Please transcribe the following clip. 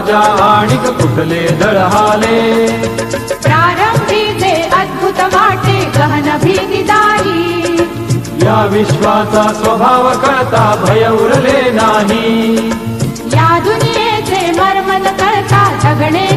राजा आणिक कुठले दळहाले प्रारंभी जे अद्भुत वाटे गहन भीतीदायी या विश्वाचा स्वभाव कळता भय उरले नाही या दुनियेचे मर्म न कळता जगणे